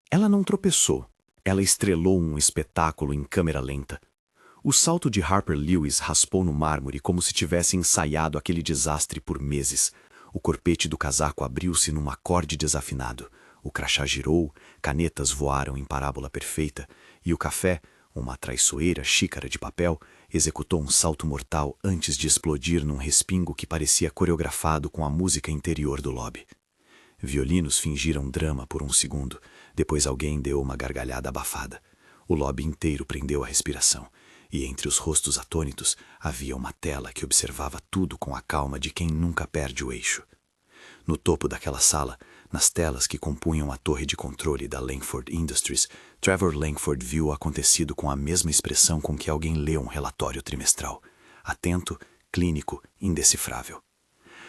Ela não tropeçou. Ela estrelou um espetáculo em câmera lenta. O salto de Harper Lewis raspou no mármore como se tivesse ensaiado aquele desastre por meses. O corpete do casaco abriu-se num acorde desafinado. O crachá girou, canetas voaram em parábola perfeita, e o café, uma traiçoeira xícara de papel, executou um salto mortal antes de explodir num respingo que parecia coreografado com a música interior do lobby. Violinos fingiram drama por um segundo, depois alguém deu uma gargalhada abafada. O lobby inteiro prendeu a respiração, e entre os rostos atônitos havia uma tela que observava tudo com a calma de quem nunca perde o eixo. No topo daquela sala, nas telas que compunham a torre de controle da Langford Industries, Trevor Langford viu o acontecido com a mesma expressão com que alguém lê um relatório trimestral. Atento, clínico, indecifrável.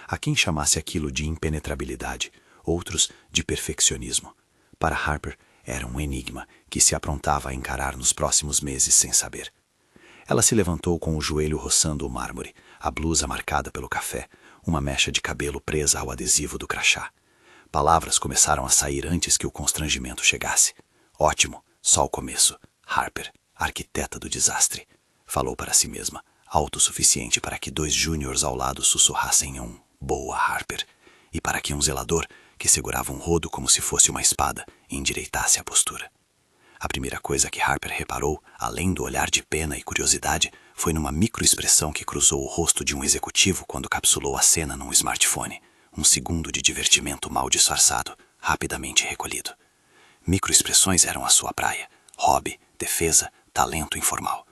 Há quem chamasse aquilo de impenetrabilidade, outros de perfeccionismo. Para Harper, era um enigma que se aprontava a encarar nos próximos meses sem saber. Ela se levantou com o joelho roçando o mármore, a blusa marcada pelo café, uma mecha de cabelo presa ao adesivo do crachá. Palavras começaram a sair antes que o constrangimento chegasse. Ótimo, só o começo. Harper, arquiteta do desastre. Falou para si mesma, autossuficiente para que 2 júniors ao lado sussurrassem um "Boa, Harper", e para que um zelador, que segurava um rodo como se fosse uma espada, endireitasse a postura. A primeira coisa que Harper reparou, além do olhar de pena e curiosidade, foi numa microexpressão que cruzou o rosto de um executivo quando capsulou a cena num smartphone. Um segundo de divertimento mal disfarçado, rapidamente recolhido. Microexpressões eram a sua praia. Hobby, defesa, talento informal.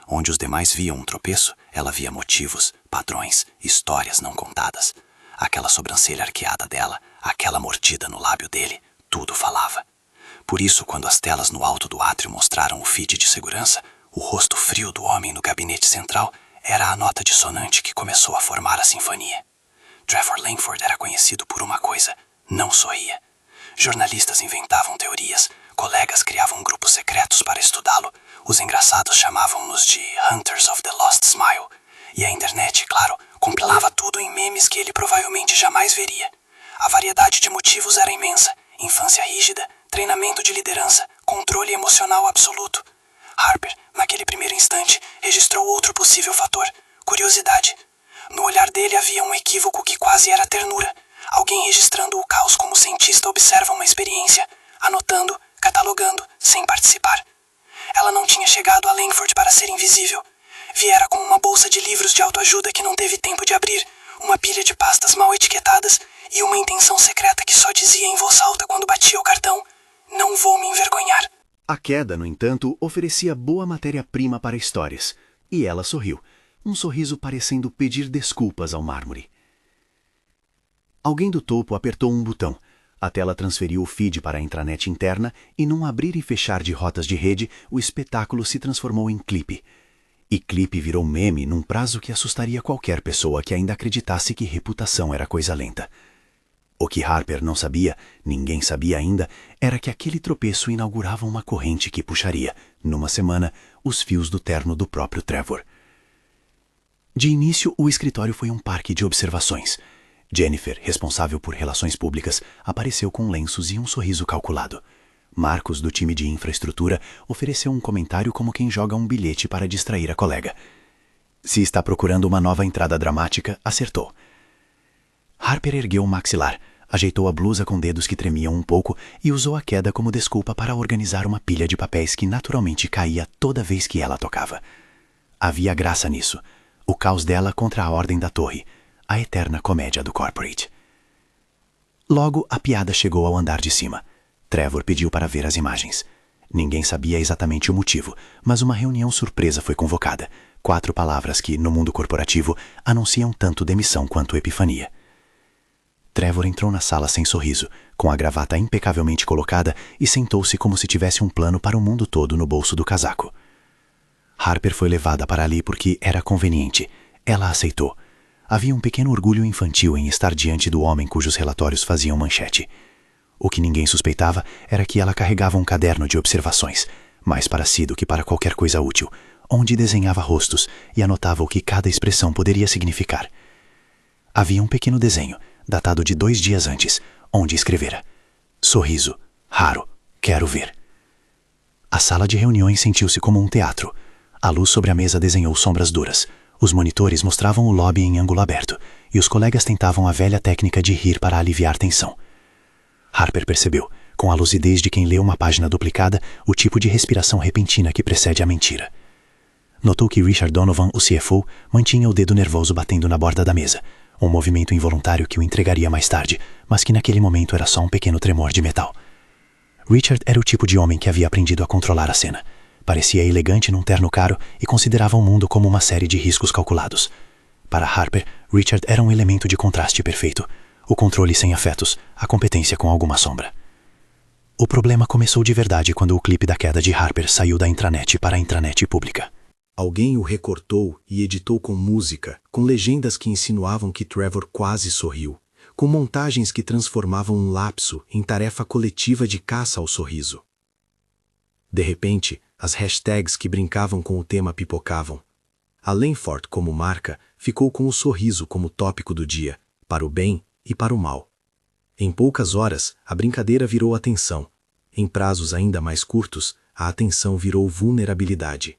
Onde os demais viam um tropeço, ela via motivos, padrões, histórias não contadas. Aquela sobrancelha arqueada dela, aquela mordida no lábio dele, tudo falava. Por isso, quando as telas no alto do átrio mostraram o feed de segurança, o rosto frio do homem no gabinete central era a nota dissonante que começou a formar a sinfonia. Trevor Langford era conhecido por uma coisa: não sorria. Jornalistas inventavam teorias, colegas criavam grupos secretos para estudá-lo, os engraçados chamavam-nos de Hunters of the Lost Smile, e a internet, claro, compilava tudo em memes que ele provavelmente jamais veria. A variedade de motivos era imensa: infância rígida, treinamento de liderança, controle emocional absoluto. Harper, naquele primeiro instante, registrou outro possível fator: curiosidade. No olhar dele havia um equívoco que quase era ternura. Alguém registrando o caos como cientista observa uma experiência, anotando, catalogando, sem participar. Ela não tinha chegado a Langford para ser invisível. Viera com uma bolsa de livros de autoajuda que não teve tempo de abrir, uma pilha de pastas mal etiquetadas e uma intenção secreta que só dizia em voz alta quando batia o cartão: "Não vou me envergonhar." A queda, no entanto, oferecia boa matéria-prima para histórias, e ela sorriu, um sorriso parecendo pedir desculpas ao mármore. Alguém do topo apertou um botão. A tela transferiu o feed para a intranet interna e, num abrir e fechar de rotas de rede, o espetáculo se transformou em clipe. E clipe virou meme num prazo que assustaria qualquer pessoa que ainda acreditasse que reputação era coisa lenta. O que Harper não sabia, ninguém sabia ainda, era que aquele tropeço inaugurava uma corrente que puxaria, numa semana, os fios do terno do próprio Trevor. De início, o escritório foi um parque de observações. Jennifer, responsável por relações públicas, apareceu com lenços e um sorriso calculado. Marcos, do time de infraestrutura, ofereceu um comentário como quem joga um bilhete para distrair a colega. Se está procurando uma nova entrada dramática, acertou. Harper ergueu o maxilar, ajeitou a blusa com dedos que tremiam um pouco e usou a queda como desculpa para organizar uma pilha de papéis que naturalmente caía toda vez que ela tocava. Havia graça nisso. O caos dela contra a ordem da torre, a eterna comédia do corporate. Logo, a piada chegou ao andar de cima. Trevor pediu para ver as imagens. Ninguém sabia exatamente o motivo, mas uma reunião surpresa foi convocada. 4 palavras que, no mundo corporativo, anunciam tanto demissão quanto epifania. Trevor entrou na sala sem sorriso, com a gravata impecavelmente colocada e sentou-se como se tivesse um plano para o mundo todo no bolso do casaco. Harper foi levada para ali porque era conveniente. Ela aceitou. Havia um pequeno orgulho infantil em estar diante do homem cujos relatórios faziam manchete. O que ninguém suspeitava era que ela carregava um caderno de observações, mais para si do que para qualquer coisa útil, onde desenhava rostos e anotava o que cada expressão poderia significar. Havia um pequeno desenho, datado de 2 dias antes, onde escrevera: sorriso, raro, Quero ver. A sala de reuniões sentiu-se como um teatro. A luz sobre a mesa desenhou sombras duras. Os monitores mostravam o lobby em ângulo aberto, e os colegas tentavam a velha técnica de rir para aliviar tensão. Harper percebeu, com a lucidez de quem lê uma página duplicada, o tipo de respiração repentina que precede a mentira. Notou que Richard Donovan, o CFO, mantinha o dedo nervoso batendo na borda da mesa, um movimento involuntário que o entregaria mais tarde, mas que naquele momento era só um pequeno tremor de metal. Richard era o tipo de homem que havia aprendido a controlar a cena. Parecia elegante num terno caro e considerava o mundo como uma série de riscos calculados. Para Harper, Richard era um elemento de contraste perfeito. O controle sem afetos, a competência com alguma sombra. O problema começou de verdade quando o clipe da queda de Harper saiu da intranet para a intranet pública. Alguém o recortou e editou com música, com legendas que insinuavam que Trevor quase sorriu, com montagens que transformavam um lapso em tarefa coletiva de caça ao sorriso. De repente, as hashtags que brincavam com o tema pipocavam. A Lanford, como marca, ficou com o sorriso como tópico do dia, para o bem e para o mal. Em poucas horas, a brincadeira virou atenção. Em prazos ainda mais curtos, a atenção virou vulnerabilidade.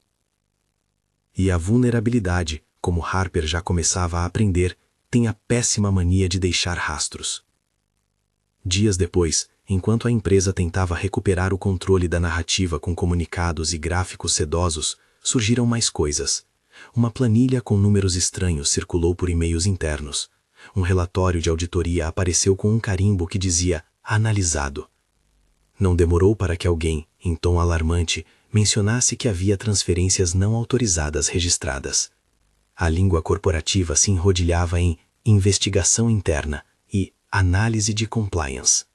E a vulnerabilidade, como Harper já começava a aprender, tem a péssima mania de deixar rastros. Dias depois, enquanto a empresa tentava recuperar o controle da narrativa com comunicados e gráficos sedosos, surgiram mais coisas. Uma planilha com números estranhos circulou por e-mails internos. Um relatório de auditoria apareceu com um carimbo que dizia "analisado". Não demorou para que alguém, em tom alarmante, mencionasse que havia transferências não autorizadas registradas. A língua corporativa se enrodilhava em investigação interna e análise de compliance.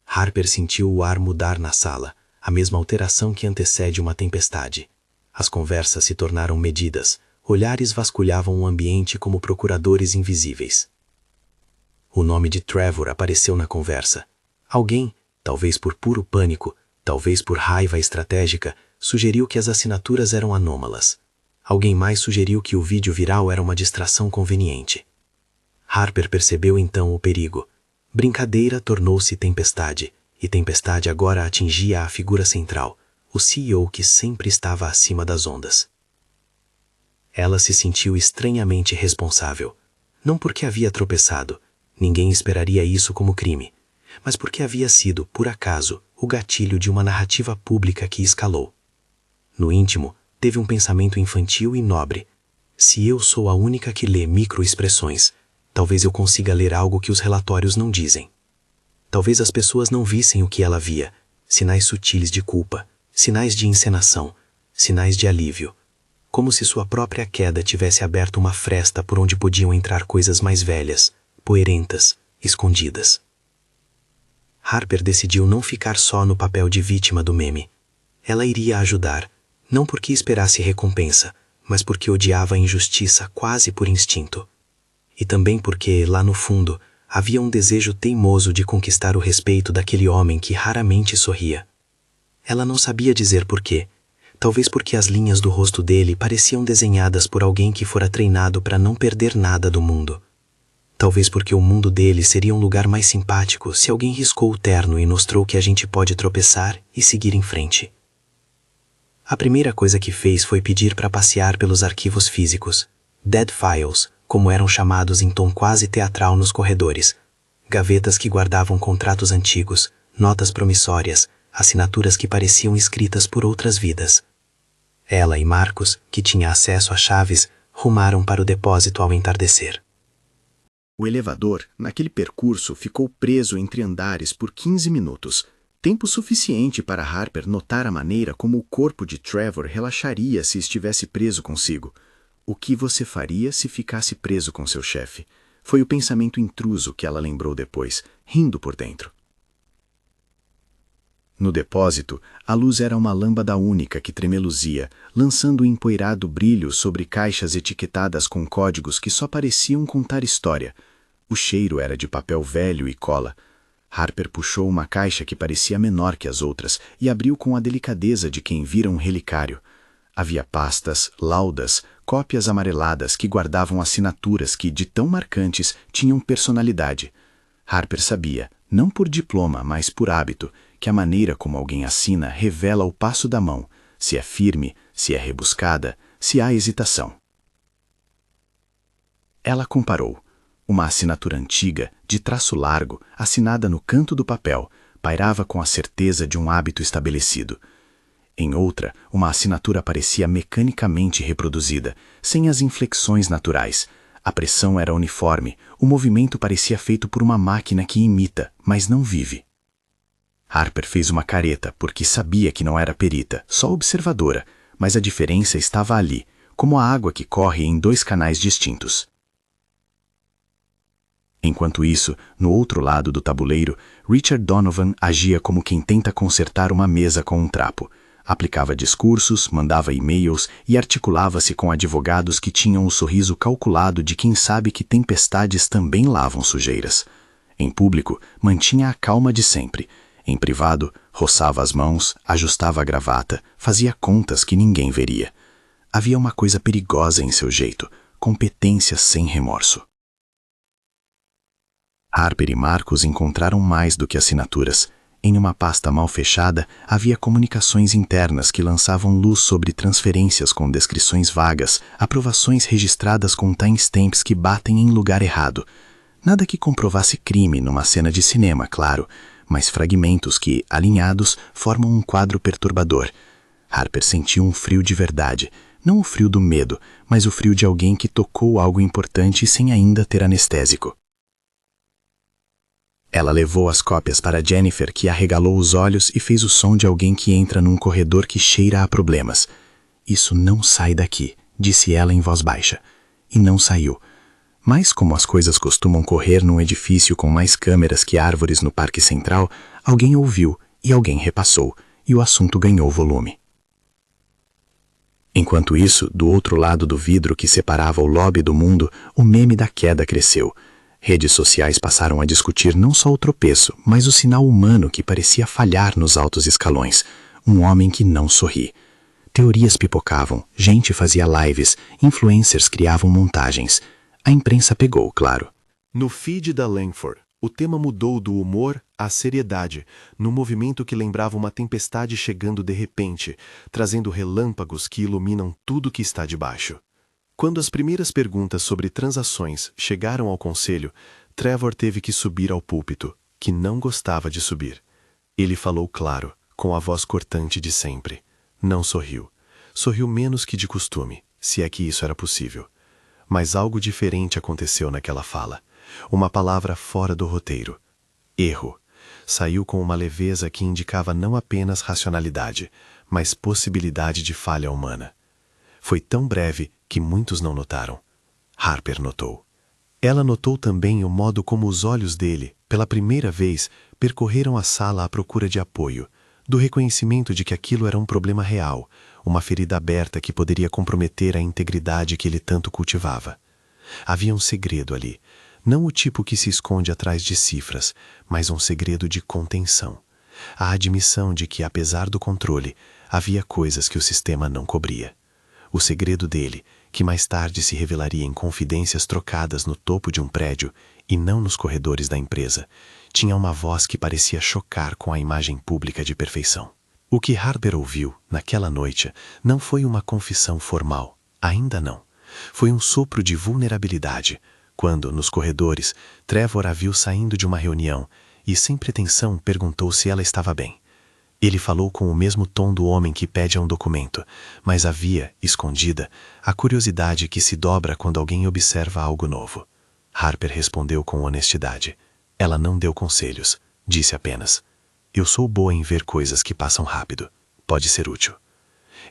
Harper sentiu o ar mudar na sala, a mesma alteração que antecede uma tempestade. As conversas se tornaram medidas, olhares vasculhavam o ambiente como procuradores invisíveis. O nome de Trevor apareceu na conversa. Alguém, talvez por puro pânico, talvez por raiva estratégica, sugeriu que as assinaturas eram anômalas. Alguém mais sugeriu que o vídeo viral era uma distração conveniente. Harper percebeu então o perigo. Brincadeira tornou-se tempestade, e tempestade agora atingia a figura central, o CEO que sempre estava acima das ondas. Ela se sentiu estranhamente responsável, não porque havia tropeçado, ninguém esperaria isso como crime, mas porque havia sido, por acaso, o gatilho de uma narrativa pública que escalou. No íntimo, teve um pensamento infantil e nobre. Se eu sou a única que lê microexpressões, talvez eu consiga ler algo que os relatórios não dizem. Talvez as pessoas não vissem o que ela via, sinais sutis de culpa, sinais de encenação, sinais de alívio, como se sua própria queda tivesse aberto uma fresta por onde podiam entrar coisas mais velhas, poerentas, escondidas. Harper decidiu não ficar só no papel de vítima do meme. Ela iria ajudar, não porque esperasse recompensa, mas porque odiava a injustiça quase por instinto. E também porque, lá no fundo, havia um desejo teimoso de conquistar o respeito daquele homem que raramente sorria. Ela não sabia dizer porquê, talvez porque as linhas do rosto dele pareciam desenhadas por alguém que fora treinado para não perder nada do mundo. Talvez porque o mundo dele seria um lugar mais simpático se alguém riscou o terno e mostrou que a gente pode tropeçar e seguir em frente. A primeira coisa que fez foi pedir para passear pelos arquivos físicos, dead files, como eram chamados em tom quase teatral nos corredores, gavetas que guardavam contratos antigos, notas promissórias, assinaturas que pareciam escritas por outras vidas. Ela e Marcos, que tinha acesso às chaves, rumaram para o depósito ao entardecer. O elevador, naquele percurso, ficou preso entre andares por 15 minutos, tempo suficiente para Harper notar a maneira como o corpo de Trevor relaxaria se estivesse preso consigo. O que você faria se ficasse preso com seu chefe? Foi o pensamento intruso que ela lembrou depois, rindo por dentro. No depósito, a luz era uma lâmpada única que tremeluzia, lançando um empoeirado brilho sobre caixas etiquetadas com códigos que só pareciam contar história. O cheiro era de papel velho e cola. Harper puxou uma caixa que parecia menor que as outras e abriu com a delicadeza de quem vira um relicário. Havia pastas, laudas, cópias amareladas que guardavam assinaturas que, de tão marcantes, tinham personalidade. Harper sabia, não por diploma, mas por hábito, que a maneira como alguém assina revela o passo da mão, se é firme, se é rebuscada, se há hesitação. Ela comparou. Uma assinatura antiga, de traço largo, assinada no canto do papel, pairava com a certeza de um hábito estabelecido. Em outra, uma assinatura parecia mecanicamente reproduzida, sem as inflexões naturais. A pressão era uniforme, o movimento parecia feito por uma máquina que imita, mas não vive. Harper fez uma careta, porque sabia que não era perita, só observadora, mas a diferença estava ali, como a água que corre em dois canais distintos. Enquanto isso, no outro lado do tabuleiro, Richard Donovan agia como quem tenta consertar uma mesa com um trapo. Aplicava discursos, mandava e-mails e articulava-se com advogados que tinham o sorriso calculado de quem sabe que tempestades também lavam sujeiras. Em público, mantinha a calma de sempre. Em privado, roçava as mãos, ajustava a gravata, fazia contas que ninguém veria. Havia uma coisa perigosa em seu jeito, competência sem remorso. Harper e Marcus encontraram mais do que assinaturas. Em uma pasta mal fechada, havia comunicações internas que lançavam luz sobre transferências com descrições vagas, aprovações registradas com timestamps que batem em lugar errado. Nada que comprovasse crime numa cena de cinema, claro, mas fragmentos que, alinhados, formam um quadro perturbador. Harper sentiu um frio de verdade, não o frio do medo, mas o frio de alguém que tocou algo importante sem ainda ter anestésico. Ela levou as cópias para Jennifer, que arregalou os olhos e fez o som de alguém que entra num corredor que cheira a problemas. "Isso não sai daqui", disse ela em voz baixa. E não saiu. Mas como as coisas costumam correr num edifício com mais câmeras que árvores no Parque Central, alguém ouviu e alguém repassou, e o assunto ganhou volume. Enquanto isso, do outro lado do vidro que separava o lobby do mundo, o meme da queda cresceu. Redes sociais passaram a discutir não só o tropeço, mas o sinal humano que parecia falhar nos altos escalões. Um homem que não sorri. Teorias pipocavam, gente fazia lives, influencers criavam montagens. A imprensa pegou, claro. No feed da Langford, o tema mudou do humor à seriedade, num movimento que lembrava uma tempestade chegando de repente, trazendo relâmpagos que iluminam tudo que está debaixo. Quando as primeiras perguntas sobre transações chegaram ao conselho, Trevor teve que subir ao púlpito, que não gostava de subir. Ele falou claro, com a voz cortante de sempre. Não sorriu. Sorriu menos que de costume, se é que isso era possível. Mas algo diferente aconteceu naquela fala. Uma palavra fora do roteiro. Erro. Saiu com uma leveza que indicava não apenas racionalidade, mas possibilidade de falha humana. Foi tão breve que muitos não notaram. Harper notou. Ela notou também o modo como os olhos dele, pela primeira vez, percorreram a sala à procura de apoio, do reconhecimento de que aquilo era um problema real, uma ferida aberta que poderia comprometer a integridade que ele tanto cultivava. Havia um segredo ali, não o tipo que se esconde atrás de cifras, mas um segredo de contenção. A admissão de que, apesar do controle, havia coisas que o sistema não cobria. O segredo dele, que mais tarde se revelaria em confidências trocadas no topo de um prédio e não nos corredores da empresa, tinha uma voz que parecia chocar com a imagem pública de perfeição. O que Harper ouviu, naquela noite, não foi uma confissão formal, ainda não. Foi um sopro de vulnerabilidade, quando, nos corredores, Trevor a viu saindo de uma reunião e, sem pretensão, perguntou se ela estava bem. Ele falou com o mesmo tom do homem que pede um documento, mas havia, escondida, a curiosidade que se dobra quando alguém observa algo novo. Harper respondeu com honestidade. Ela não deu conselhos, disse apenas: "Eu sou boa em ver coisas que passam rápido. Pode ser útil."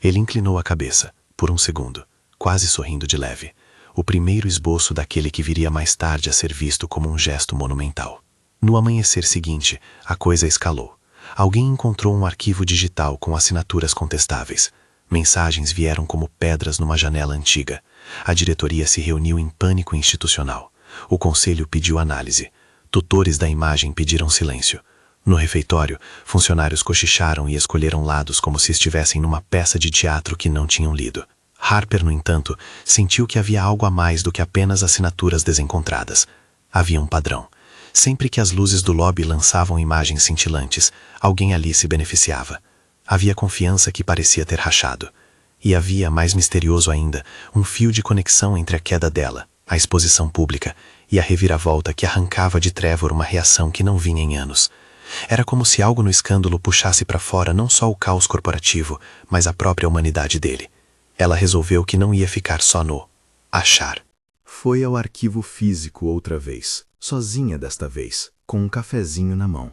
Ele inclinou a cabeça, por um segundo, quase sorrindo de leve, o primeiro esboço daquele que viria mais tarde a ser visto como um gesto monumental. No amanhecer seguinte, a coisa escalou. Alguém encontrou um arquivo digital com assinaturas contestáveis. Mensagens vieram como pedras numa janela antiga. A diretoria se reuniu em pânico institucional. O conselho pediu análise. Tutores da imagem pediram silêncio. No refeitório, funcionários cochicharam e escolheram lados como se estivessem numa peça de teatro que não tinham lido. Harper, no entanto, sentiu que havia algo a mais do que apenas assinaturas desencontradas. Havia um padrão. Sempre que as luzes do lobby lançavam imagens cintilantes, alguém ali se beneficiava. Havia confiança que parecia ter rachado. E havia, mais misterioso ainda, um fio de conexão entre a queda dela, a exposição pública, e a reviravolta que arrancava de Trevor uma reação que não vinha em anos. Era como se algo no escândalo puxasse para fora não só o caos corporativo, mas a própria humanidade dele. Ela resolveu que não ia ficar só no achar. Foi ao arquivo físico outra vez, sozinha desta vez, com um cafezinho na mão.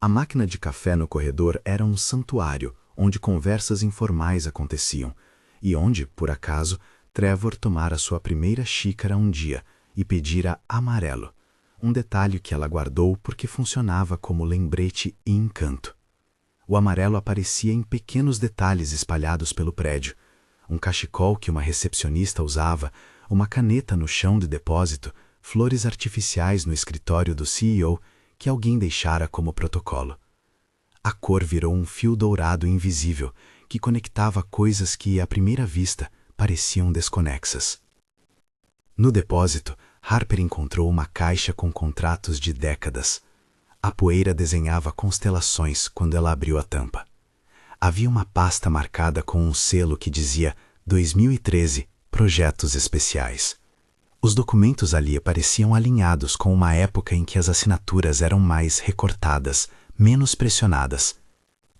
A máquina de café no corredor era um santuário, onde conversas informais aconteciam, e onde, por acaso, Trevor tomara sua primeira xícara um dia e pedira amarelo, um detalhe que ela guardou porque funcionava como lembrete e encanto. O amarelo aparecia em pequenos detalhes espalhados pelo prédio, um cachecol que uma recepcionista usava, uma caneta no chão de depósito, flores artificiais no escritório do CEO que alguém deixara como protocolo. A cor virou um fio dourado invisível que conectava coisas que, à primeira vista, pareciam desconexas. No depósito, Harper encontrou uma caixa com contratos de décadas. A poeira desenhava constelações quando ela abriu a tampa. Havia uma pasta marcada com um selo que dizia 2013, Projetos Especiais. Os documentos ali pareciam alinhados com uma época em que as assinaturas eram mais recortadas, menos pressionadas.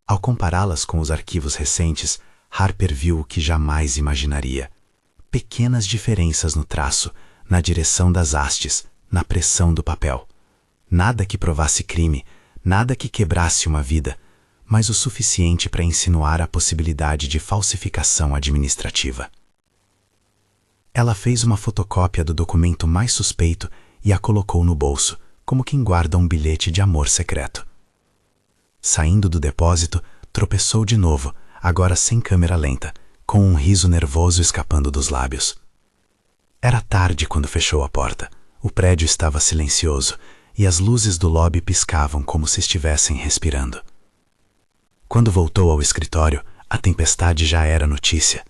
Ao compará-las com os arquivos recentes, Harper viu o que jamais imaginaria. Pequenas diferenças no traço, na direção das hastes, na pressão do papel. Nada que provasse crime, nada que quebrasse uma vida, mas o suficiente para insinuar a possibilidade de falsificação administrativa. Ela fez uma fotocópia do documento mais suspeito e a colocou no bolso, como quem guarda um bilhete de amor secreto. Saindo do depósito, tropeçou de novo, agora sem câmera lenta, com um riso nervoso escapando dos lábios. Era tarde quando fechou a porta. O prédio estava silencioso e as luzes do lobby piscavam como se estivessem respirando. Quando voltou ao escritório, a tempestade já era notícia.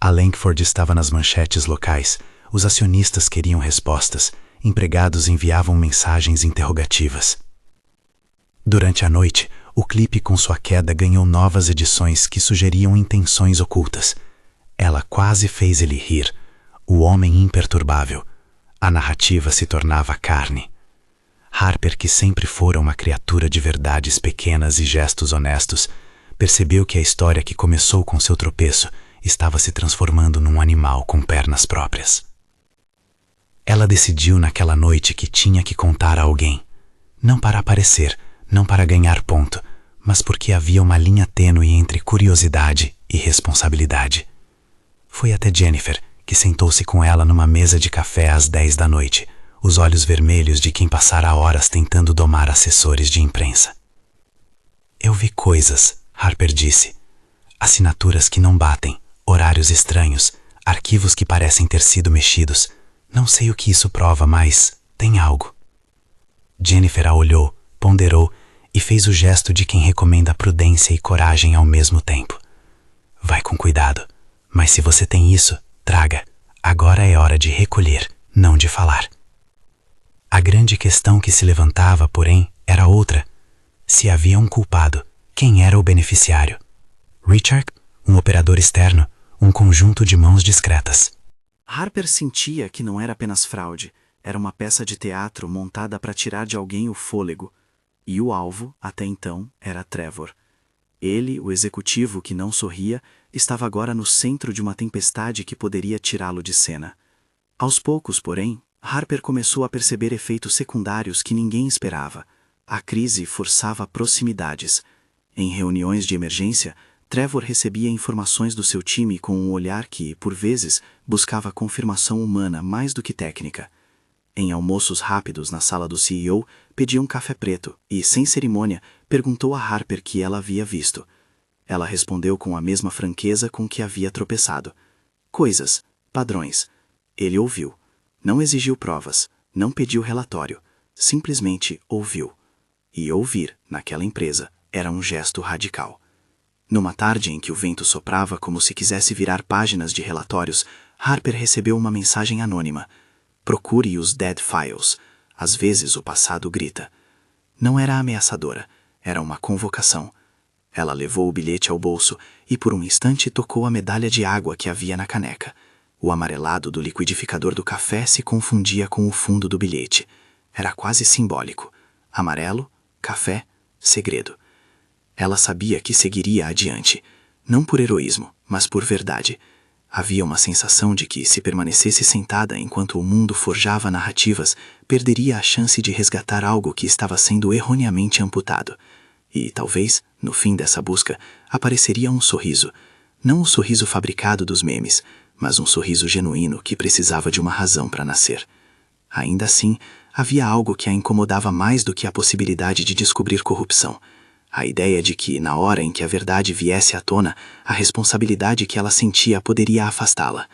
A Lankford estava nas manchetes locais, os acionistas queriam respostas, empregados enviavam mensagens interrogativas. Durante a noite, o clipe com sua queda ganhou novas edições que sugeriam intenções ocultas. Ela quase fez ele rir. O homem imperturbável. A narrativa se tornava carne. Harper, que sempre fora uma criatura de verdades pequenas e gestos honestos, percebeu que a história que começou com seu tropeço estava se transformando num animal com pernas próprias. Ela decidiu naquela noite que tinha que contar a alguém. Não para aparecer, não para ganhar ponto, mas porque havia uma linha tênue entre curiosidade e responsabilidade. Foi até Jennifer, que sentou-se com ela numa mesa de café às 10 da noite, os olhos vermelhos de quem passara horas tentando domar assessores de imprensa. Eu vi coisas, Harper disse. Assinaturas que não batem, horários estranhos, arquivos que parecem ter sido mexidos. Não sei o que isso prova, mas tem algo. Jennifer a olhou, ponderou e fez o gesto de quem recomenda prudência e coragem ao mesmo tempo. Vai com cuidado, mas se você tem isso, traga. Agora é hora de recolher, não de falar. A grande questão que se levantava, porém, era outra. Se havia um culpado, quem era o beneficiário? Richard? Um operador externo? Um conjunto de mãos discretas? Harper sentia que não era apenas fraude, era uma peça de teatro montada para tirar de alguém o fôlego. E o alvo, até então, era Trevor. Ele, o executivo que não sorria, estava agora no centro de uma tempestade que poderia tirá-lo de cena. Aos poucos, porém, Harper começou a perceber efeitos secundários que ninguém esperava. A crise forçava proximidades. Em reuniões de emergência, Trevor recebia informações do seu time com um olhar que, por vezes, buscava confirmação humana mais do que técnica. Em almoços rápidos na sala do CEO, pedia um café preto e, sem cerimônia, perguntou a Harper que ela havia visto. Ela respondeu com a mesma franqueza com que havia tropeçado. Coisas, padrões. Ele ouviu. Não exigiu provas, não pediu relatório, simplesmente ouviu. E ouvir, naquela empresa, era um gesto radical. Numa tarde em que o vento soprava como se quisesse virar páginas de relatórios, Harper recebeu uma mensagem anônima. Procure os Dead Files. Às vezes o passado grita. Não era ameaçadora, era uma convocação. Ela levou o bilhete ao bolso e por um instante tocou a medalha de água que havia na caneca. O amarelado do liquidificador do café se confundia com o fundo do bilhete. Era quase simbólico. Amarelo, café, segredo. Ela sabia que seguiria adiante, não por heroísmo, mas por verdade. Havia uma sensação de que, se permanecesse sentada enquanto o mundo forjava narrativas, perderia a chance de resgatar algo que estava sendo erroneamente amputado. E, talvez, no fim dessa busca, apareceria um sorriso. Não o sorriso fabricado dos memes, mas um sorriso genuíno que precisava de uma razão para nascer. Ainda assim, havia algo que a incomodava mais do que a possibilidade de descobrir corrupção. A ideia de que, na hora em que a verdade viesse à tona, a responsabilidade que ela sentia poderia afastá-la.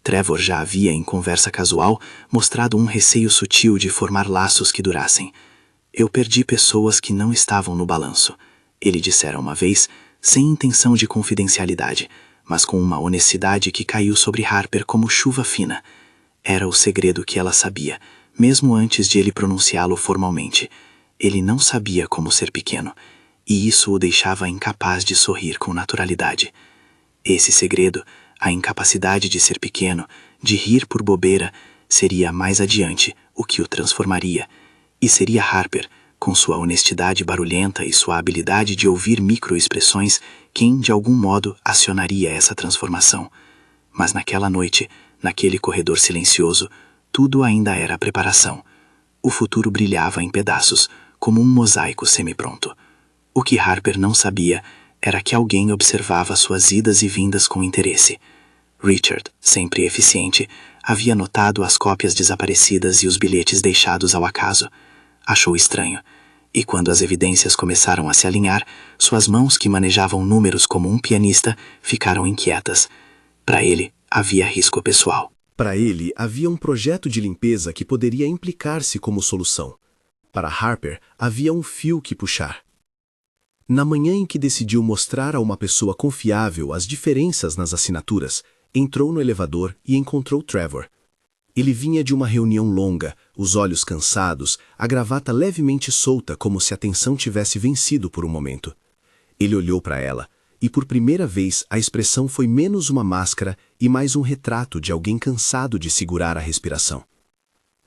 Trevor já havia, em conversa casual, mostrado um receio sutil de formar laços que durassem. Eu perdi pessoas que não estavam no balanço. Ele dissera uma vez, sem intenção de confidencialidade, mas com uma honestidade que caiu sobre Harper como chuva fina. Era o segredo que ela sabia, mesmo antes de ele pronunciá-lo formalmente. Ele não sabia como ser pequeno, e isso o deixava incapaz de sorrir com naturalidade. Esse segredo, a incapacidade de ser pequeno, de rir por bobeira, seria mais adiante o que o transformaria, e seria Harper, com sua honestidade barulhenta e sua habilidade de ouvir microexpressões, quem, de algum modo, acionaria essa transformação. Mas naquela noite, naquele corredor silencioso, tudo ainda era preparação. O futuro brilhava em pedaços, como um mosaico semi-pronto. O que Harper não sabia era que alguém observava suas idas e vindas com interesse. Richard, sempre eficiente, havia notado as cópias desaparecidas e os bilhetes deixados ao acaso. Achou estranho, e quando as evidências começaram a se alinhar, suas mãos que manejavam números como um pianista ficaram inquietas. Para ele, havia risco pessoal. Para ele, havia um projeto de limpeza que poderia implicar-se como solução. Para Harper, havia um fio que puxar. Na manhã em que decidiu mostrar a uma pessoa confiável as diferenças nas assinaturas, entrou no elevador e encontrou Trevor. Ele vinha de uma reunião longa, os olhos cansados, a gravata levemente solta como se a tensão tivesse vencido por um momento. Ele olhou para ela, e por primeira vez a expressão foi menos uma máscara e mais um retrato de alguém cansado de segurar a respiração.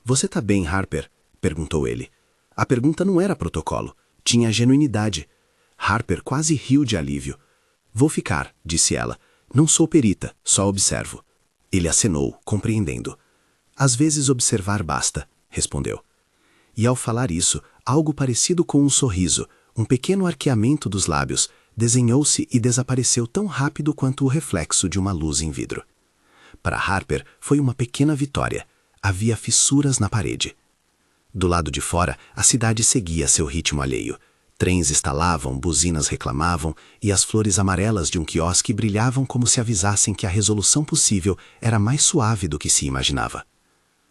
"Você tá bem, Harper?" perguntou ele. A pergunta não era protocolo, tinha genuinidade. Harper quase riu de alívio. "Vou ficar", disse ela. "Não sou perita, só observo." Ele acenou, compreendendo. "Às vezes observar basta", respondeu. E ao falar isso, algo parecido com um sorriso, um pequeno arqueamento dos lábios, desenhou-se e desapareceu tão rápido quanto o reflexo de uma luz em vidro. Para Harper, foi uma pequena vitória. Havia fissuras na parede. Do lado de fora, a cidade seguia seu ritmo alheio. Trens estalavam, buzinas reclamavam, e as flores amarelas de um quiosque brilhavam como se avisassem que a resolução possível era mais suave do que se imaginava.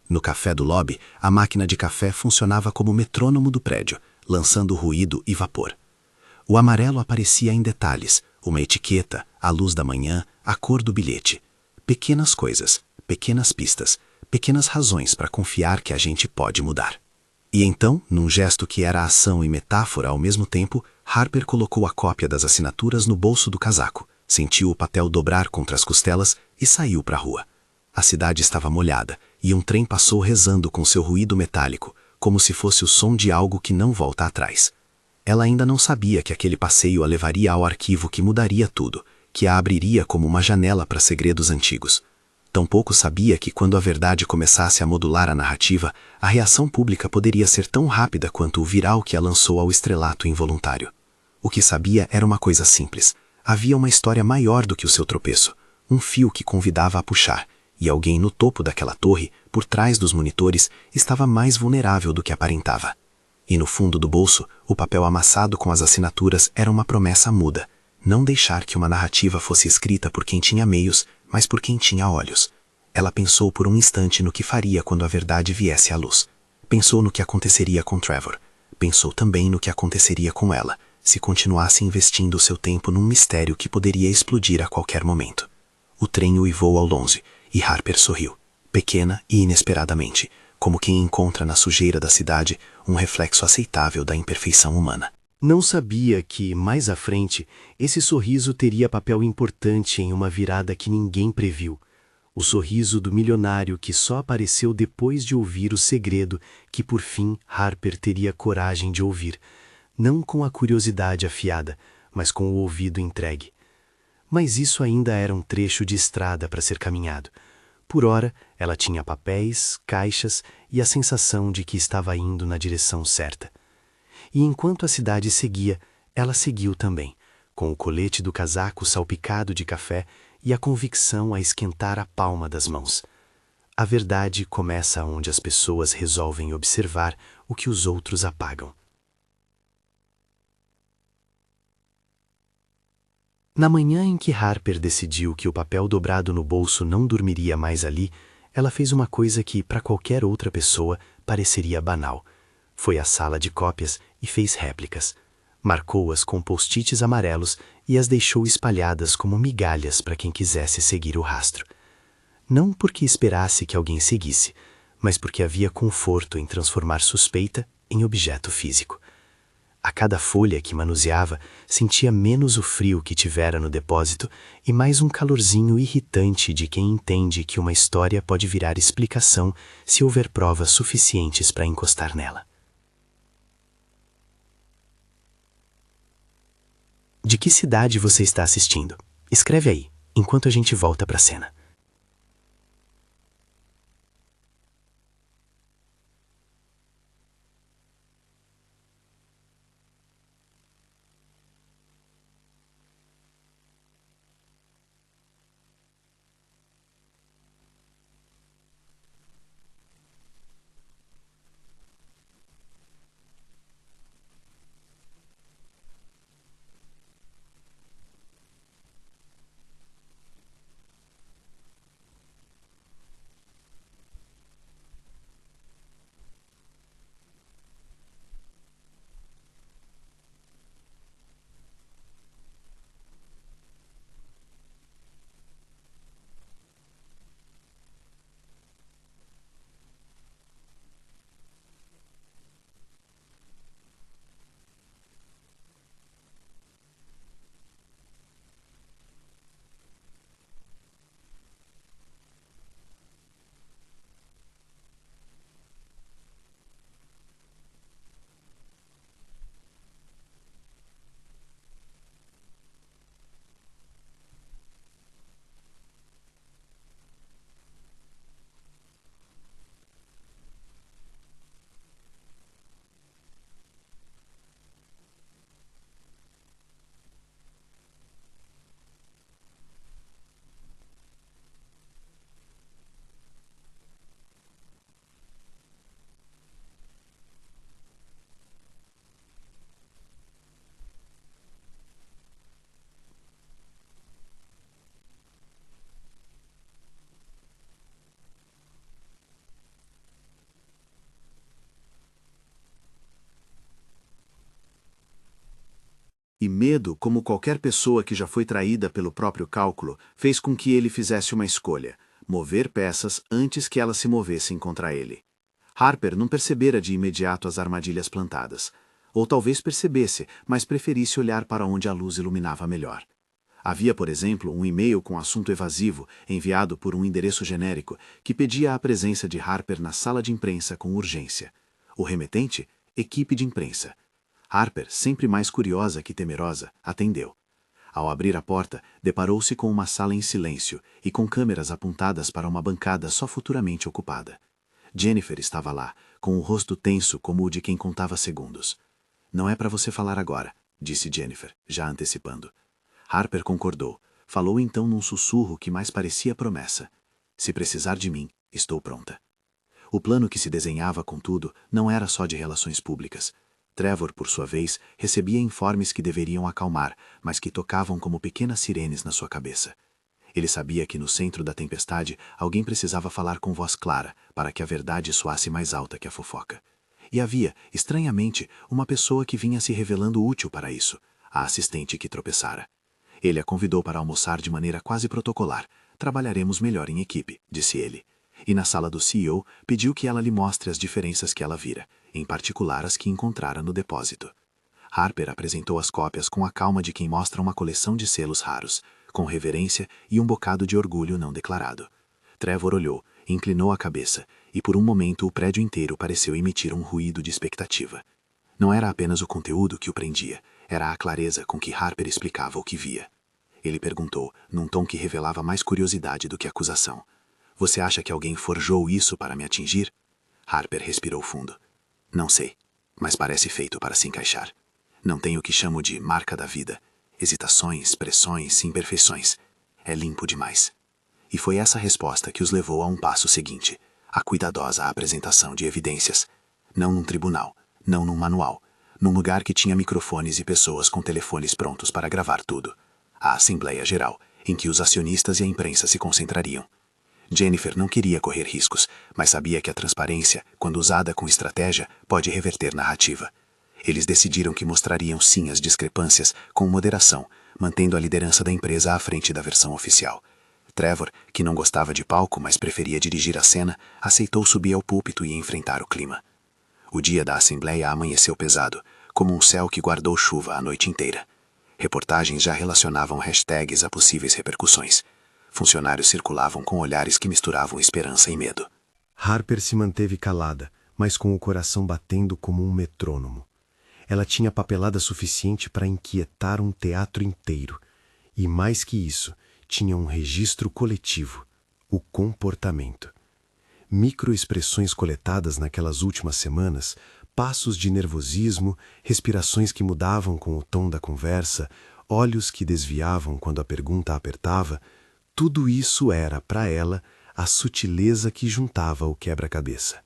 No café do lobby, a máquina de café funcionava como metrônomo do prédio, lançando ruído e vapor. O amarelo aparecia em detalhes, uma etiqueta, a luz da manhã, a cor do bilhete. Pequenas coisas, pequenas pistas, pequenas razões para confiar que a gente pode mudar. E então, num gesto que era ação e metáfora ao mesmo tempo, Harper colocou a cópia das assinaturas no bolso do casaco, sentiu o papel dobrar contra as costelas e saiu para a rua. A cidade estava molhada, e um trem passou rezando com seu ruído metálico, como se fosse o som de algo que não volta atrás. Ela ainda não sabia que aquele passeio a levaria ao arquivo que mudaria tudo, que a abriria como uma janela para segredos antigos. Tampouco sabia que quando a verdade começasse a modular a narrativa, a reação pública poderia ser tão rápida quanto o viral que a lançou ao estrelato involuntário. O que sabia era uma coisa simples. Havia uma história maior do que o seu tropeço, um fio que convidava a puxar, e alguém no topo daquela torre, por trás dos monitores, estava mais vulnerável do que aparentava. E no fundo do bolso, o papel amassado com as assinaturas era uma promessa muda: não deixar que uma narrativa fosse escrita por quem tinha meios, mas por quem tinha olhos. Ela pensou por um instante no que faria quando a verdade viesse à luz. Pensou no que aconteceria com Trevor. Pensou também no que aconteceria com ela, se continuasse investindo o seu tempo num mistério que poderia explodir a qualquer momento. O trem uivou ao longe, e Harper sorriu, pequena e inesperadamente, como quem encontra na sujeira da cidade um reflexo aceitável da imperfeição humana. Não sabia que, mais à frente, esse sorriso teria papel importante em uma virada que ninguém previu. O sorriso do milionário que só apareceu depois de ouvir o segredo que, por fim, Harper teria coragem de ouvir, não com a curiosidade afiada, mas com o ouvido entregue. Mas isso ainda era um trecho de estrada para ser caminhado. Por ora, ela tinha papéis, caixas e a sensação de que estava indo na direção certa. E enquanto a cidade seguia, ela seguiu também, com o colete do casaco salpicado de café e a convicção a esquentar a palma das mãos. A verdade começa onde as pessoas resolvem observar o que os outros apagam. Na manhã em que Harper decidiu que o papel dobrado no bolso não dormiria mais ali, ela fez uma coisa que, para qualquer outra pessoa, pareceria banal. Foi à sala de cópias e fez réplicas. Marcou-as com post-its amarelos e as deixou espalhadas como migalhas para quem quisesse seguir o rastro. Não porque esperasse que alguém seguisse, mas porque havia conforto em transformar suspeita em objeto físico. A cada folha que manuseava, sentia menos o frio que tivera no depósito e mais um calorzinho irritante de quem entende que uma história pode virar explicação se houver provas suficientes para encostar nela. De que cidade você está assistindo? Escreve aí, enquanto a gente volta para a cena. E medo, como qualquer pessoa que já foi traída pelo próprio cálculo, fez com que ele fizesse uma escolha: mover peças antes que elas se movessem contra ele. Harper não percebera de imediato as armadilhas plantadas. Ou talvez percebesse, mas preferisse olhar para onde a luz iluminava melhor. Havia, por exemplo, um e-mail com assunto evasivo, enviado por um endereço genérico, que pedia a presença de Harper na sala de imprensa com urgência. O remetente? Equipe de imprensa. Harper, sempre mais curiosa que temerosa, atendeu. Ao abrir a porta, deparou-se com uma sala em silêncio e com câmeras apontadas para uma bancada só futuramente ocupada. Jennifer estava lá, com o rosto tenso como o de quem contava segundos. "Não é para você falar agora", disse Jennifer, já antecipando. Harper concordou. Falou então num sussurro que mais parecia promessa. "Se precisar de mim, estou pronta." O plano que se desenhava, contudo, não era só de relações públicas. Trevor, por sua vez, recebia informes que deveriam acalmar, mas que tocavam como pequenas sirenes na sua cabeça. Ele sabia que no centro da tempestade alguém precisava falar com voz clara, para que a verdade soasse mais alta que a fofoca. E havia, estranhamente, uma pessoa que vinha se revelando útil para isso, a assistente que tropeçara. Ele a convidou para almoçar de maneira quase protocolar. "Trabalharemos melhor em equipe", disse ele. E na sala do CEO, pediu que ela lhe mostre as diferenças que ela vira, em particular as que encontrara no depósito. Harper apresentou as cópias com a calma de quem mostra uma coleção de selos raros, com reverência e um bocado de orgulho não declarado. Trevor olhou, inclinou a cabeça, e por um momento o prédio inteiro pareceu emitir um ruído de expectativa. Não era apenas o conteúdo que o prendia, era a clareza com que Harper explicava o que via. Ele perguntou, num tom que revelava mais curiosidade do que acusação. Você acha que alguém forjou isso para me atingir? Harper respirou fundo. Não sei, mas parece feito para se encaixar. Não tem o que chamo de marca da vida. Hesitações, pressões, imperfeições. É limpo demais. E foi essa resposta que os levou a um passo seguinte, a cuidadosa apresentação de evidências. Não num tribunal, não num manual, num lugar que tinha microfones e pessoas com telefones prontos para gravar tudo. A Assembleia Geral, em que os acionistas e a imprensa se concentrariam. Jennifer não queria correr riscos, mas sabia que a transparência, quando usada com estratégia, pode reverter narrativa. Eles decidiram que mostrariam sim as discrepâncias, com moderação, mantendo a liderança da empresa à frente da versão oficial. Trevor, que não gostava de palco, mas preferia dirigir a cena, aceitou subir ao púlpito e enfrentar o clima. O dia da Assembleia amanheceu pesado, como um céu que guardou chuva a noite inteira. Reportagens já relacionavam hashtags a possíveis repercussões. Funcionários circulavam com olhares que misturavam esperança e medo. Harper se manteve calada, mas com o coração batendo como um metrônomo. Ela tinha papelada suficiente para inquietar um teatro inteiro. E mais que isso, tinha um registro coletivo, o comportamento. Microexpressões coletadas naquelas últimas semanas, passos de nervosismo, respirações que mudavam com o tom da conversa, olhos que desviavam quando a pergunta apertava, tudo isso era, para ela, a sutileza que juntava o quebra-cabeça.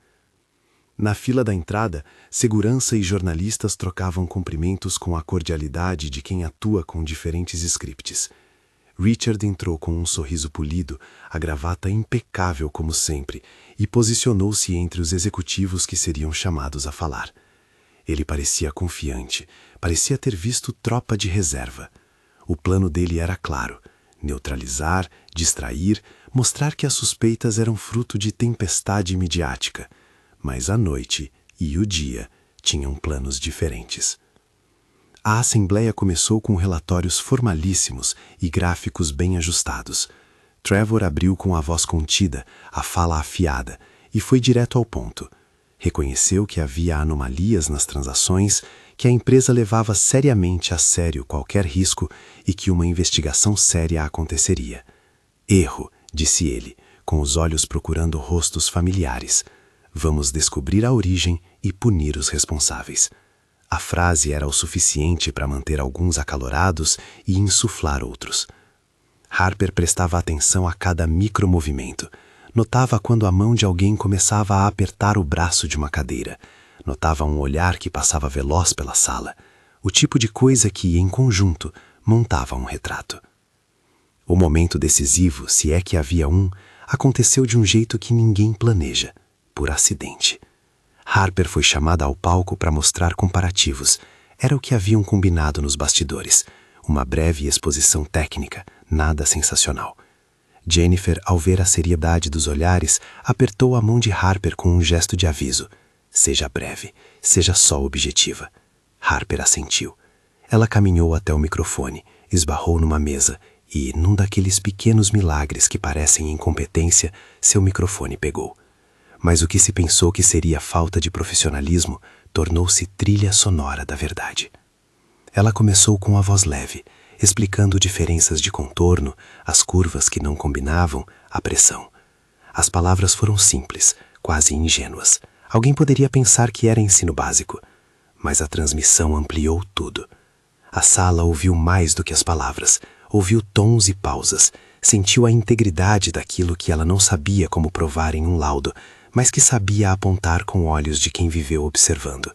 Na fila da entrada, segurança e jornalistas trocavam cumprimentos com a cordialidade de quem atua com diferentes scripts. Richard entrou com um sorriso polido, a gravata impecável como sempre, e posicionou-se entre os executivos que seriam chamados a falar. Ele parecia confiante, parecia ter visto tropa de reserva. O plano dele era claro: neutralizar, distrair, mostrar que as suspeitas eram fruto de tempestade midiática. Mas a noite e o dia tinham planos diferentes. A Assembleia começou com relatórios formalíssimos e gráficos bem ajustados. Trevor abriu com a voz contida, a fala afiada, e foi direto ao ponto. Reconheceu que havia anomalias nas transações, que a empresa levava seriamente a sério qualquer risco e que uma investigação séria aconteceria. Erro, disse ele, com os olhos procurando rostos familiares. Vamos descobrir a origem e punir os responsáveis. A frase era o suficiente para manter alguns acalorados e insuflar outros. Harper prestava atenção a cada micromovimento. Notava quando a mão de alguém começava a apertar o braço de uma cadeira. Notava um olhar que passava veloz pela sala. O tipo de coisa que, em conjunto, montava um retrato. O momento decisivo, se é que havia um, aconteceu de um jeito que ninguém planeja, por acidente. Harper foi chamada ao palco para mostrar comparativos. Era o que haviam combinado nos bastidores. Uma breve exposição técnica, nada sensacional. Jennifer, ao ver a seriedade dos olhares, apertou a mão de Harper com um gesto de aviso. Seja breve, seja só objetiva. Harper assentiu. Ela caminhou até o microfone, esbarrou numa mesa e, num daqueles pequenos milagres que parecem incompetência, seu microfone pegou. Mas o que se pensou que seria falta de profissionalismo tornou-se trilha sonora da verdade. Ela começou com a voz leve, explicando diferenças de contorno, as curvas que não combinavam, a pressão. As palavras foram simples, quase ingênuas. Alguém poderia pensar que era ensino básico, mas a transmissão ampliou tudo. A sala ouviu mais do que as palavras, ouviu tons e pausas, sentiu a integridade daquilo que ela não sabia como provar em um laudo, mas que sabia apontar com olhos de quem viveu observando.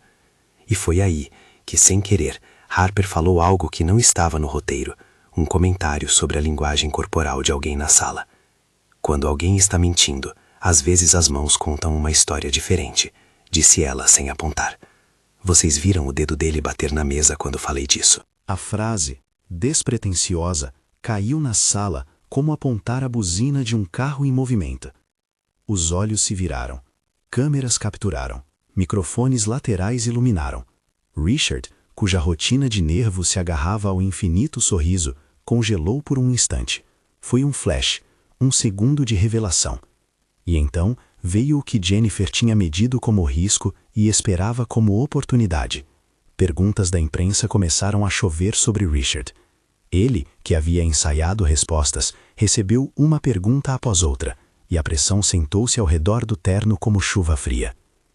E foi aí que, sem querer, Harper falou algo que não estava no roteiro, um comentário sobre a linguagem corporal de alguém na sala. Quando alguém está mentindo, às vezes as mãos contam uma história diferente, disse ela sem apontar. Vocês viram o dedo dele bater na mesa quando falei disso. A frase, despretensiosa, caiu na sala como apontar a buzina de um carro em movimento. Os olhos se viraram. Câmeras capturaram. Microfones laterais iluminaram. Richard, cuja rotina de nervos se agarrava ao infinito sorriso, congelou por um instante. Foi um flash, um segundo de revelação. E então veio o que Jennifer tinha medido como risco e esperava como oportunidade. Perguntas da imprensa começaram a chover sobre Richard. Ele, que havia ensaiado respostas, recebeu uma pergunta após outra, e a pressão sentou-se ao redor do terno como chuva fria.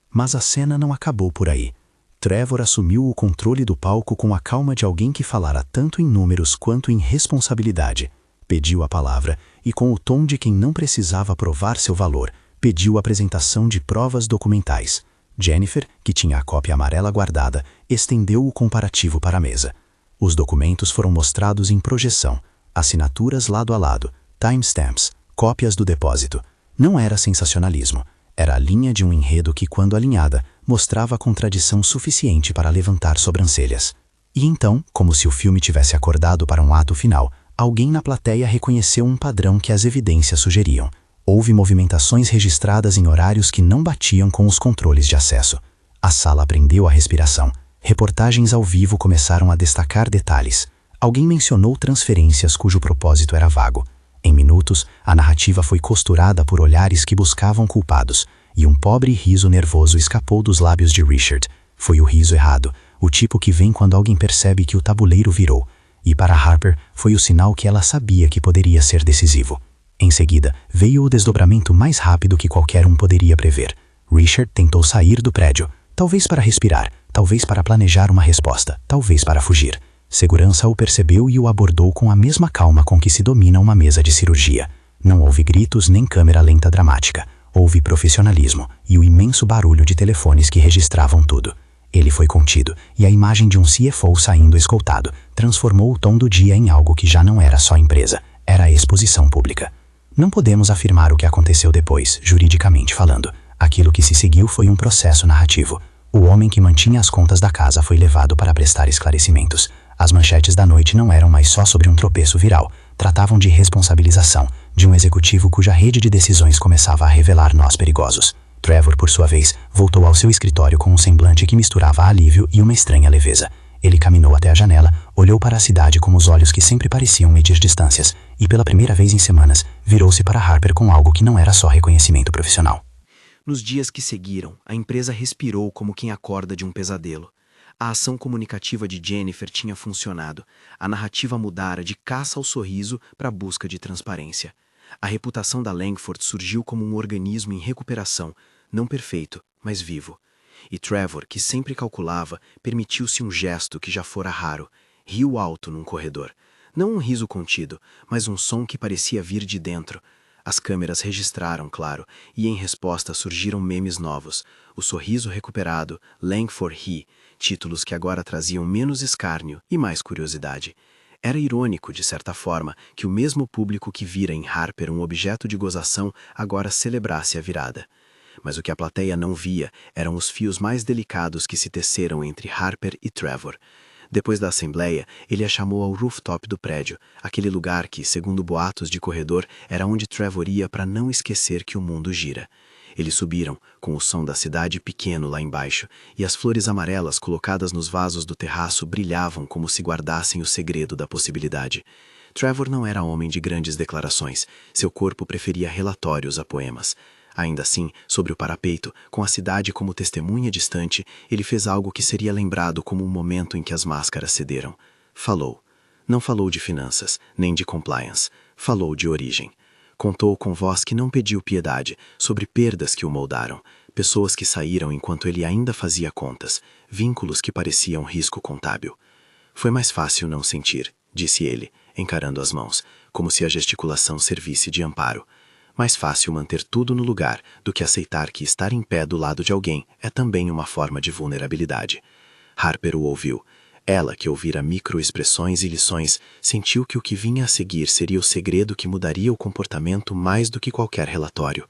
Mas a cena não acabou por aí. Trevor assumiu o controle do palco com a calma de alguém que falara tanto em números quanto em responsabilidade. Pediu a palavra e, com o tom de quem não precisava provar seu valor, pediu a apresentação de provas documentais. Jennifer, que tinha a cópia amarela guardada, estendeu o comparativo para a mesa. Os documentos foram mostrados em projeção, assinaturas lado a lado, timestamps, cópias do depósito. Não era sensacionalismo. Era a linha de um enredo que, quando alinhada, mostrava contradição suficiente para levantar sobrancelhas. E então, como se o filme tivesse acordado para um ato final, alguém na plateia reconheceu um padrão que as evidências sugeriam. Houve movimentações registradas em horários que não batiam com os controles de acesso. A sala prendeu a respiração. Reportagens ao vivo começaram a destacar detalhes. Alguém mencionou transferências cujo propósito era vago. Em minutos, a narrativa foi costurada por olhares que buscavam culpados, e um pobre riso nervoso escapou dos lábios de Richard. Foi o riso errado, o tipo que vem quando alguém percebe que o tabuleiro virou. E para Harper, foi o sinal que ela sabia que poderia ser decisivo. Em seguida, veio o desdobramento mais rápido que qualquer um poderia prever. Richard tentou sair do prédio, talvez para respirar, talvez para planejar uma resposta, talvez para fugir. Segurança o percebeu e o abordou com a mesma calma com que se domina uma mesa de cirurgia. Não houve gritos nem câmera lenta dramática. Houve profissionalismo e o imenso barulho de telefones que registravam tudo. Ele foi contido, e a imagem de um CFO saindo escoltado transformou o tom do dia em algo que já não era só empresa, era a exposição pública. Não podemos afirmar o que aconteceu depois, juridicamente falando. Aquilo que se seguiu foi um processo narrativo. O homem que mantinha as contas da casa foi levado para prestar esclarecimentos. As manchetes da noite não eram mais só sobre um tropeço viral. Tratavam de responsabilização, de um executivo cuja rede de decisões começava a revelar nós perigosos. Trevor, por sua vez, voltou ao seu escritório com um semblante que misturava alívio e uma estranha leveza. Ele caminhou até a janela, olhou para a cidade com os olhos que sempre pareciam medir distâncias, e pela primeira vez em semanas, virou-se para Harper com algo que não era só reconhecimento profissional. Nos dias que seguiram, a empresa respirou como quem acorda de um pesadelo. A ação comunicativa de Jennifer tinha funcionado. A narrativa mudara de caça ao sorriso para a busca de transparência. A reputação da Langford surgiu como um organismo em recuperação, não perfeito, mas vivo. E Trevor, que sempre calculava, permitiu-se um gesto que já fora raro. Riu alto num corredor. Não um riso contido, mas um som que parecia vir de dentro. As câmeras registraram, claro, e em resposta surgiram memes novos. O sorriso recuperado, Langford ri, títulos que agora traziam menos escárnio e mais curiosidade. Era irônico, de certa forma, que o mesmo público que vira em Harper um objeto de gozação agora celebrasse a virada. Mas o que a plateia não via eram os fios mais delicados que se teceram entre Harper e Trevor. Depois da assembleia, ele a chamou ao rooftop do prédio, aquele lugar que, segundo boatos de corredor, era onde Trevor ia para não esquecer que o mundo gira. Eles subiram, com o som da cidade pequeno lá embaixo, e as flores amarelas colocadas nos vasos do terraço brilhavam como se guardassem o segredo da possibilidade. Trevor não era homem de grandes declarações, seu corpo preferia relatórios a poemas. Ainda assim, sobre o parapeito, com a cidade como testemunha distante, ele fez algo que seria lembrado como um momento em que as máscaras cederam. Falou. Não falou de finanças, nem de compliance. Falou de origem. Contou com voz que não pediu piedade, sobre perdas que o moldaram, pessoas que saíram enquanto ele ainda fazia contas, vínculos que pareciam risco contábil. Foi mais fácil não sentir, disse ele, encarando as mãos, como se a gesticulação servisse de amparo. Mais fácil manter tudo no lugar do que aceitar que estar em pé do lado de alguém é também uma forma de vulnerabilidade. Harper o ouviu. Ela, que ouvira microexpressões e lições, sentiu que o que vinha a seguir seria o segredo que mudaria o comportamento mais do que qualquer relatório.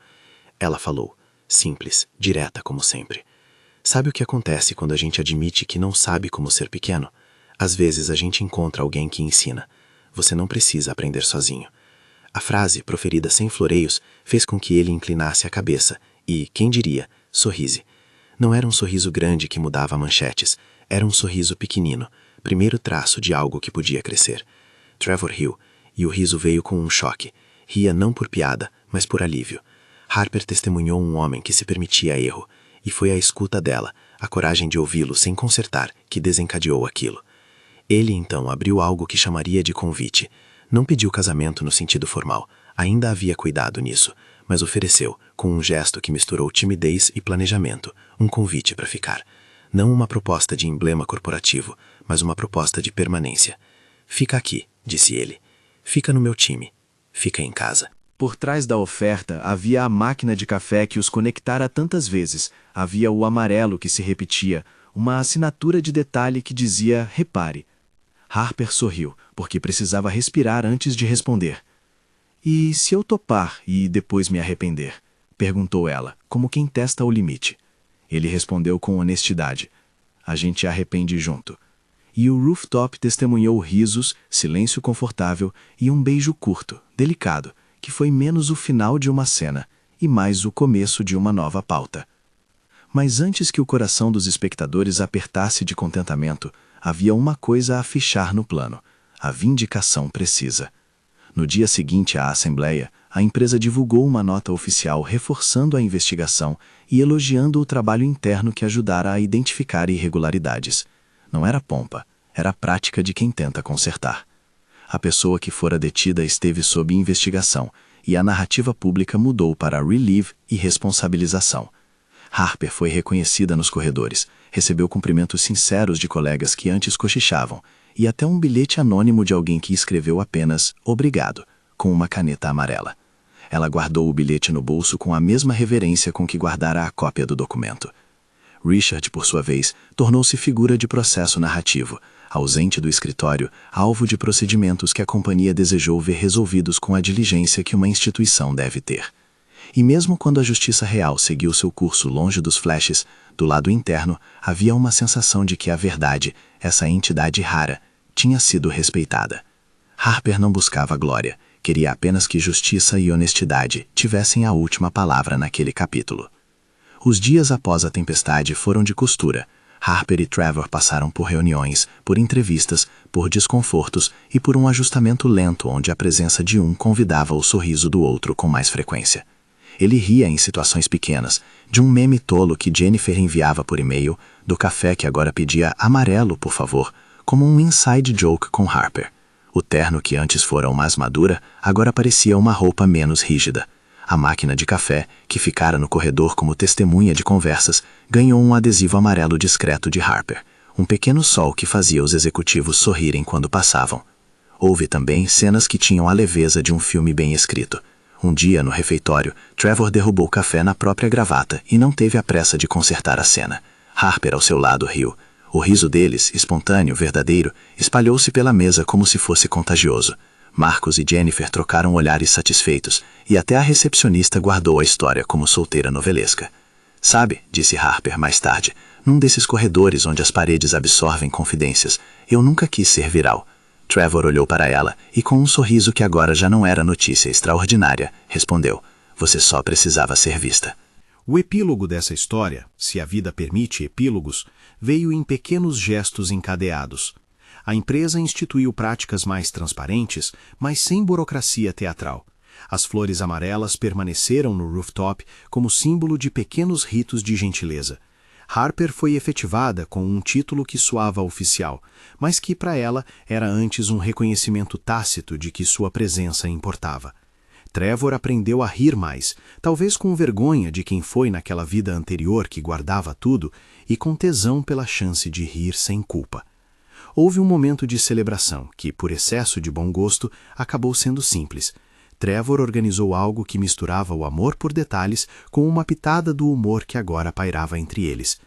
Ela falou, simples, direta como sempre. Sabe o que acontece quando a gente admite que não sabe como ser pequeno? Às vezes a gente encontra alguém que ensina. Você não precisa aprender sozinho. A frase, proferida sem floreios, fez com que ele inclinasse a cabeça e, quem diria, sorrisse. Não era um sorriso grande que mudava manchetes, era um sorriso pequenino, primeiro traço de algo que podia crescer. Trevor riu, e o riso veio com um choque. Ria não por piada, mas por alívio. Harper testemunhou um homem que se permitia erro, e foi a escuta dela, a coragem de ouvi-lo sem consertar, que desencadeou aquilo. Ele então abriu algo que chamaria de convite. Não pediu casamento no sentido formal, ainda havia cuidado nisso, mas ofereceu, com um gesto que misturou timidez e planejamento, um convite para ficar. Não uma proposta de emblema corporativo, mas uma proposta de permanência. Fica aqui, disse ele. Fica no meu time. Fica em casa. Por trás da oferta havia a máquina de café que os conectara tantas vezes, havia o amarelo que se repetia, uma assinatura de detalhe que dizia repare. Harper sorriu, porque precisava respirar antes de responder. E se eu topar e depois me arrepender? Perguntou ela, como quem testa o limite. Ele respondeu com honestidade. A gente arrepende junto. E o rooftop testemunhou risos, silêncio confortável e um beijo curto, delicado, que foi menos o final de uma cena e mais o começo de uma nova pauta. Mas antes que o coração dos espectadores apertasse de contentamento, havia uma coisa a fichar no plano, a vindicação precisa. No dia seguinte à assembleia, a empresa divulgou uma nota oficial reforçando a investigação e elogiando o trabalho interno que ajudara a identificar irregularidades. Não era pompa, era a prática de quem tenta consertar. A pessoa que fora detida esteve sob investigação e a narrativa pública mudou para relieve e responsabilização. Harper foi reconhecida nos corredores, recebeu cumprimentos sinceros de colegas que antes cochichavam e até um bilhete anônimo de alguém que escreveu apenas "obrigado", com uma caneta amarela. Ela guardou o bilhete no bolso com a mesma reverência com que guardara a cópia do documento. Richard, por sua vez, tornou-se figura de processo narrativo, ausente do escritório, alvo de procedimentos que a companhia desejou ver resolvidos com a diligência que uma instituição deve ter. E mesmo quando a justiça real seguiu seu curso longe dos flashes, do lado interno havia uma sensação de que a verdade, essa entidade rara, tinha sido respeitada. Harper não buscava glória, queria apenas que justiça e honestidade tivessem a última palavra naquele capítulo. Os dias após a tempestade foram de costura. Harper e Trevor passaram por reuniões, por entrevistas, por desconfortos e por um ajustamento lento onde a presença de um convidava o sorriso do outro com mais frequência. Ele ria em situações pequenas, de um meme tolo que Jennifer enviava por e-mail, do café que agora pedia amarelo, por favor, como um inside joke com Harper. O terno que antes fora o mais madura, agora parecia uma roupa menos rígida. A máquina de café, que ficara no corredor como testemunha de conversas, ganhou um adesivo amarelo discreto de Harper, um pequeno sol que fazia os executivos sorrirem quando passavam. Houve também cenas que tinham a leveza de um filme bem escrito. Um dia, no refeitório, Trevor derrubou café na própria gravata e não teve a pressa de consertar a cena. Harper, ao seu lado, riu. O riso deles, espontâneo, verdadeiro, espalhou-se pela mesa como se fosse contagioso. Marcos e Jennifer trocaram olhares satisfeitos, e até a recepcionista guardou a história como solteira novelesca. Sabe, disse Harper mais tarde, num desses corredores onde as paredes absorvem confidências, eu nunca quis ser viral. Trevor olhou para ela e, com um sorriso que agora já não era notícia extraordinária, respondeu, você só precisava ser vista. O epílogo dessa história, se a vida permite epílogos, veio em pequenos gestos encadeados. A empresa instituiu práticas mais transparentes, mas sem burocracia teatral. As flores amarelas permaneceram no rooftop como símbolo de pequenos ritos de gentileza. Harper foi efetivada com um título que soava oficial, mas que para ela era antes um reconhecimento tácito de que sua presença importava. Trevor aprendeu a rir mais, talvez com vergonha de quem foi naquela vida anterior que guardava tudo e com tesão pela chance de rir sem culpa. Houve um momento de celebração que, por excesso de bom gosto, acabou sendo simples. Trevor organizou algo que misturava o amor por detalhes com uma pitada do humor que agora pairava entre eles.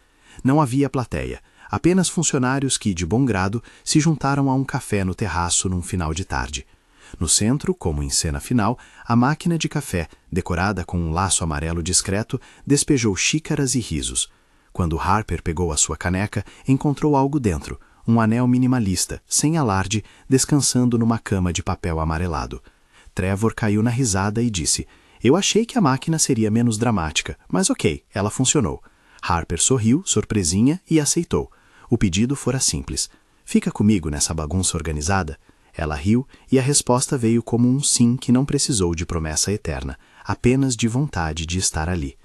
Não havia plateia, apenas funcionários que, de bom grado, se juntaram a um café no terraço num final de tarde. No centro, como em cena final, a máquina de café, decorada com um laço amarelo discreto, despejou xícaras e risos. Quando Harper pegou a sua caneca, encontrou algo dentro, um anel minimalista, sem alarde, descansando numa cama de papel amarelado. Trevor caiu na risada e disse: Eu achei que a máquina seria menos dramática, mas ok, ela funcionou. Harper sorriu, surpresinha, e aceitou. O pedido fora simples. Fica comigo nessa bagunça organizada? Ela riu, e a resposta veio como um sim que não precisou de promessa eterna, apenas de vontade de estar ali.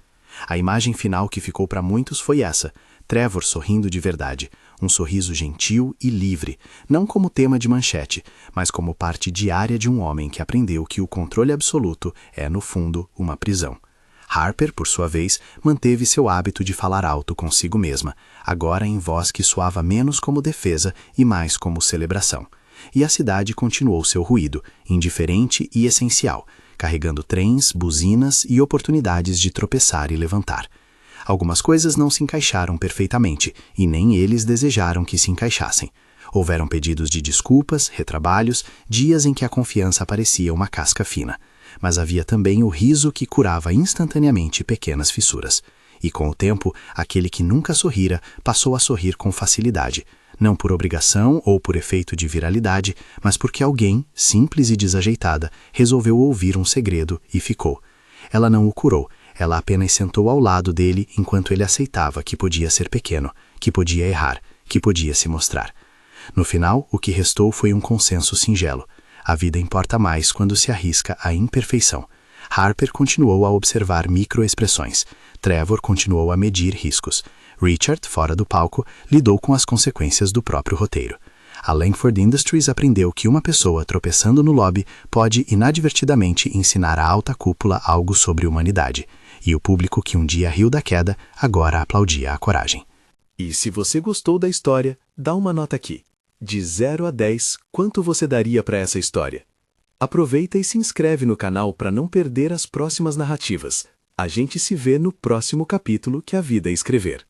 A imagem final que ficou para muitos foi essa: Trevor sorrindo de verdade, um sorriso gentil e livre, não como tema de manchete, mas como parte diária de um homem que aprendeu que o controle absoluto é, no fundo, uma prisão. Harper, por sua vez, manteve seu hábito de falar alto consigo mesma, agora em voz que soava menos como defesa e mais como celebração. E a cidade continuou seu ruído, indiferente e essencial, carregando trens, buzinas e oportunidades de tropeçar e levantar. Algumas coisas não se encaixaram perfeitamente, e nem eles desejaram que se encaixassem. Houveram pedidos de desculpas, retrabalhos, dias em que a confiança parecia uma casca fina. Mas havia também o riso que curava instantaneamente pequenas fissuras. E com o tempo, aquele que nunca sorrira passou a sorrir com facilidade, não por obrigação ou por efeito de viralidade, mas porque alguém, simples e desajeitada, resolveu ouvir um segredo e ficou. Ela não o curou, ela apenas sentou ao lado dele enquanto ele aceitava que podia ser pequeno, que podia errar, que podia se mostrar. No final, o que restou foi um consenso singelo. A vida importa mais quando se arrisca à imperfeição. Harper continuou a observar microexpressões. Trevor continuou a medir riscos. Richard, fora do palco, lidou com as consequências do próprio roteiro. A Langford Industries aprendeu que uma pessoa tropeçando no lobby pode inadvertidamente ensinar à alta cúpula algo sobre humanidade. E o público que um dia riu da queda, agora aplaudia a coragem. E se você gostou da história, dá uma nota aqui. De 0 a 10, quanto você daria para essa história? Aproveita e se inscreve no canal para não perder as próximas narrativas. A gente se vê no próximo capítulo que a vida escrever.